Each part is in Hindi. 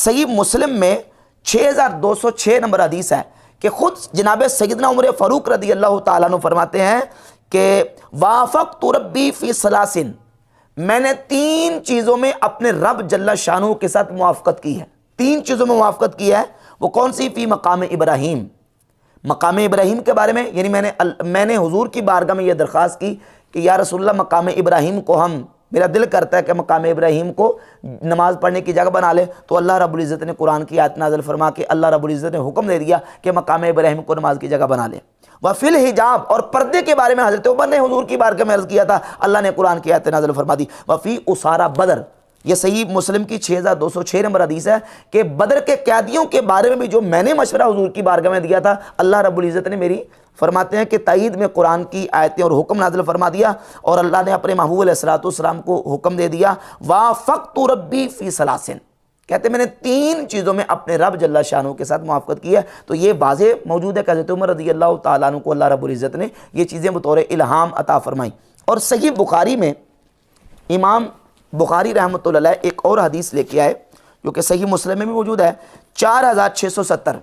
सही मुस्लिम में 6206 नंबर हदीस है कि खुद जनाब सैयदना उमर फ़ारूक रदी अल्लाह ताला अन्हु फरमाते हैं कि वाफ़क़्तु रब्बी फ़ी सलासिन, मैंने 3 चीज़ों में अपने रब जल्ला शानहू के साथ मुआफ़क़त की है। 3 चीज़ों में मुआफ़क़त की है। वो कौन सी? फ़ी मकाम इब्राहीम, मकाम इब्राहीम के बारे में, यानी मैंने हुजूर की बारगाह में यह दरख्वास्त की कि या रसूलल्लाह मकाम इब्राहीम को मेरा दिल करता है कि मकाम इब्राहीम को नमाज़ पढ़ने की जगह बना ले। तो अल्लाह रब्बुल इज़्ज़त ने कुरान की आयत नाज़िल फरमा के अल्लाह रब्बुल इज़्ज़त ने हुक्म दे दिया कि मकाम इब्राहीम को नमाज की जगह बना ले। व फिल हिजाब, और पर्दे के बारे में हज़रत उमर ने हुजूर की बारगाह में अर्ज़ किया था, अल्लाह ने कुरान की आयत नाज़िल फरमा दी। व फ़ी उसारा बदर, ये सही मुस्लिम की 6206 नंबर हदीस है कि बदर के कैदियों के बारे में भी जो मैंने मशवरा हुजूर की बारगाह में दिया था, अल्लाह रब्बुल इज़्ज़त ने मेरी फरमाते हैं कि ताईद में कुरान की आयतें और हुक्म नाज़िल फरमा दिया और अल्लाह ने अपने महबूब अलैहिस्सलाम को हुक्म दे दिया, वाफ़क़्तु रब्बी फ़ी सलासिन, कहते मैंने 3 चीज़ों में अपने रब जल्ला शानहू के साथ मुआफ़क़त की है। तो ये वाज़े मौजूद है कि हज़रत उमर रज़ी अल्लाह ताला अन्हु को अल्लाह रब्बुल इज़्ज़त ने ये चीज़ें बतौर इल्हाम अता फरमाई। और सही बुखारी में इमाम बुखारी रहमतुल्लाह अलैह एक और हदीस लेके आए जो कि सही मुस्लिम में भी मौजूद है, 4670,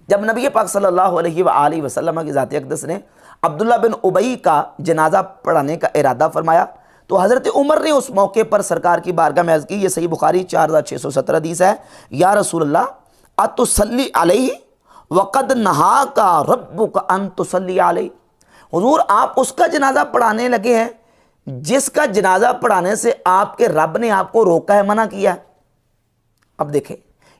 जब नबी पाक सल्लल्लाहु अलैहि वसल्लम की ज़ात अक़दस ने अब्दुल्ला बिन उबई का जनाजा पढ़ाने का इरादा फरमाया तो हज़रत उमर ने उस मौके पर सरकार की बारगाह में अर्ज़ की, ये सही बुखारी 4670 हदीस है, या रसूलल्लाह अतुसल्ली अलैहि वक़द नहाका रब्बुका अन तुसल्ली अलैहि, हुज़ूर आप उसका जनाजा पढ़ाने लगे हैं जिसका जनाजा पढ़ाने से आपके रब ने आपको रोका है, मना किया। अब देखें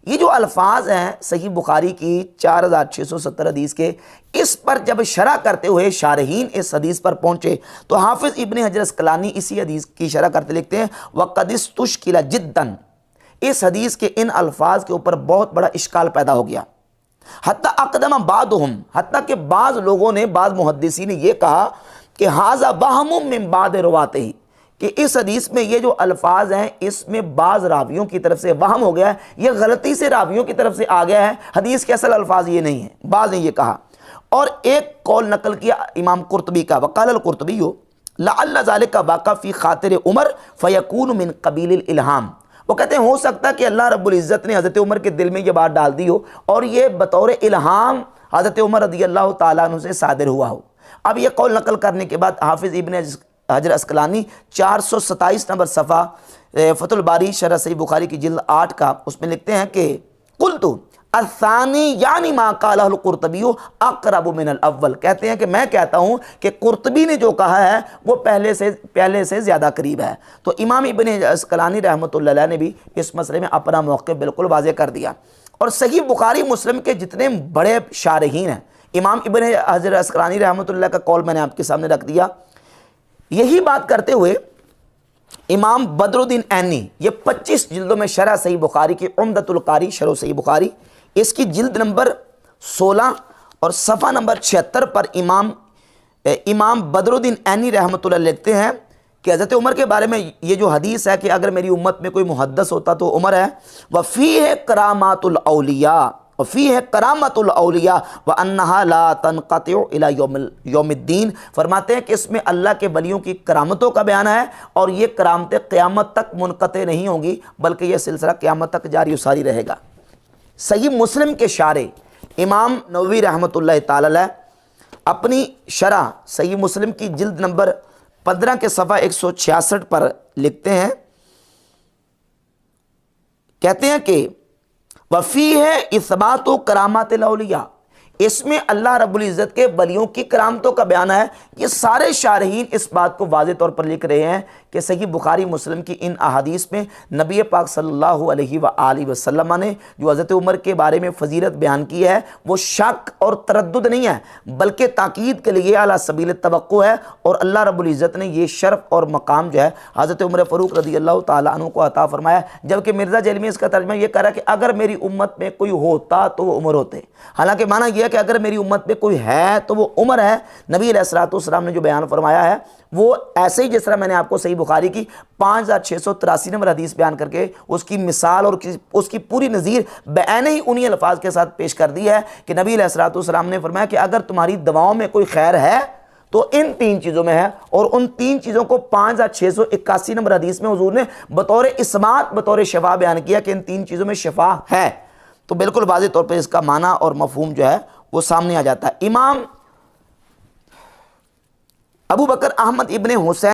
ये जो अल्फाज हैं सही बुखारी की 4670 हदीस के, इस पर जब शरह करते हुए शारहीन इस हदीस पर पहुंचे तो हाफिज़ इब्न हजर अस्कलानी इसी हदीस की शरह करते लिखते हैं, वक़दिस तुश्किला जिद्दन, इस हदीस के इन अल्फाज के ऊपर बहुत बड़ा इश्काल पैदा हो गया। हत्ता अक़दम बादहुम, हत्ता के बाज़ लोगों ने, बाज़ मुहद्दिसीन ने यह कहा कि हाज़ा वहमुम मिन बाद रुवातिही, कि इस हदीस में ये जो अल्फाज हैं इसमें बाज़ रावियों की तरफ से वहम हो गया है, ये गलती से रावियों की तरफ से आ गया है, हदीस के असल अल्फाज ये नहीं है, बाज़ ने ये कहा। और एक कौल नकल किया इमाम कुर्तबी का, वक़ाल कुर्तबी लअल्ल ज़ालिका वाक़ा फ़ी ख़ातिर उमर फ़यकून मिन क़बीलिल इल्हाम, वो कहते हैं हो सकता है कि अल्लाह रब्बुल इज़्ज़त ने हज़रत उमर के दिल में ये बात डाल दी हो और ये बतौर इल्हाम हज़रत उमर रज़ी अल्लाह ताला अन्हु से सादिर हुआ हो। अब ये कौल नकल करने के बाद हाफिज़ इब्न हजर अस्कलानी 427 नंबर सफ़ा फ़तहुल बारी शरह सही बुखारी की जिल्द 8 का, उसमें लिखते हैं कि कुल्तु असानी यानी मा क़ालहुल कुर्तबी अक़रबु मिनल अव्वल, कहते हैं कि मैं कहता हूँ कि कुर्तबी ने जो कहा है वो पहले से ज़्यादा करीब है। तो इमाम इब्न अस्कलानी रहमतुल्लाह अलैह ने भी इस मसले में अपना मौक़िफ़ बिल्कुल वाज़ेह कर दिया। और सही बुखारी मुस्लिम के जितने बड़े शारहीन हैं, इमाम इब्न हजर अस्कलानी रहमतुल्लाह का कौल मैंने आपके सामने रख दिया। यही बात करते हुए इमाम बदरुद्दीन ऐनी, ये 25 जिल्दों में शरह सही बुखारी की उम्दतुल कारी शरह सही बुखारी, इसकी जिल्द नंबर 16 और सफ़ा नंबर 76 पर इमाम बदरुद्दीन ऐनी रहमतुल्लाह लिखते हैं कि हज़रत उमर के बारे में ये जो हदीस है कि अगर मेरी उम्मत में कोई मुहद्दस होता तो उमर है, वफ़ीह करामातुल औलिया, वफ़ीह करामातुल औलिया व अन्नहा ला तनक़तिउ इला यौमिद्दीन, फरमाते हैं कि इसमें अल्लाह के वलियों की करामतों का बयान है और ये करामतें क़यामत तक मुनक़ते नहीं होंगी बल्कि यह सिलसिला क़यामत तक जारी सारी रहेगा। सही मुस्लिम के शारे इमाम नववी रहमतुल्लाह ताला अलैह अपनी शरह सही मुस्लिम की जिल्द नंबर 15 के सफ़ा 166 पर लिखते हैं, कहते हैं कि वफ़ी है इस्बातु करामातिल औलिया, इसमें अल्लाह रब्बुल इज़्ज़त के वलियों की करामतों का बयान है। ये सारे शारहीन इस बात को वाज़ेह तौर पर लिख रहे हैं कि सही बुखारी मुस्लिम की इन अहादीस में नबी पाक सल्लल्लाहु अलैहि वसल्लम ने जो हज़रत उमर के बारे में फ़जीलत बयान की है वो शक और तरद्दुद नहीं है बल्कि ताकीद के लिए अला सबील तवक्को है। और अल्लाह रब्बुल इज़्ज़त ने ये शर्फ़ और मकाम जो है हज़रत उमर फ़ारूक रज़ी अल्लाह ताला अन्हु को अता फरमाया, जबकि मिर्ज़ा जैलमी इसका तर्जुमा ये कह रहा है कि अगर मेरी उम्मत में कोई होता तो वो उमर होते। हालांकि माना यह कि अगर मेरी उम्मत में कोई है तो वो उमर है। नबी अलैहिस्सलाम ने जो बयान फरमाया है वो ऐसे ही जिस तरह मैंने आपको सही बुखारी की 5683 नंबर हदीस बयान करके उसकी मिसाल और उसकी पूरी नज़ीर बयान ही उन्हीं अल्फाज के साथ पेश कर दी है कि नबी अलैहिस्सलाम ने फरमाया कि अगर तुम्हारी दवाओं में कोई खैर है तो इन 3 चीज़ों में है, और उन 3 चीज़ों को 5681 नंबर हदीस में हुजूर ने बतौर इस्मात, बतौर शिफा बयान किया कि इन 3 चीज़ों में शिफा है। तो बिल्कुल वाज़ेह तौर पर इसका माना और मफहूम जो है वो सामने आ जाता है। इमाम अबू बकर अहमद इब्ने हुसैन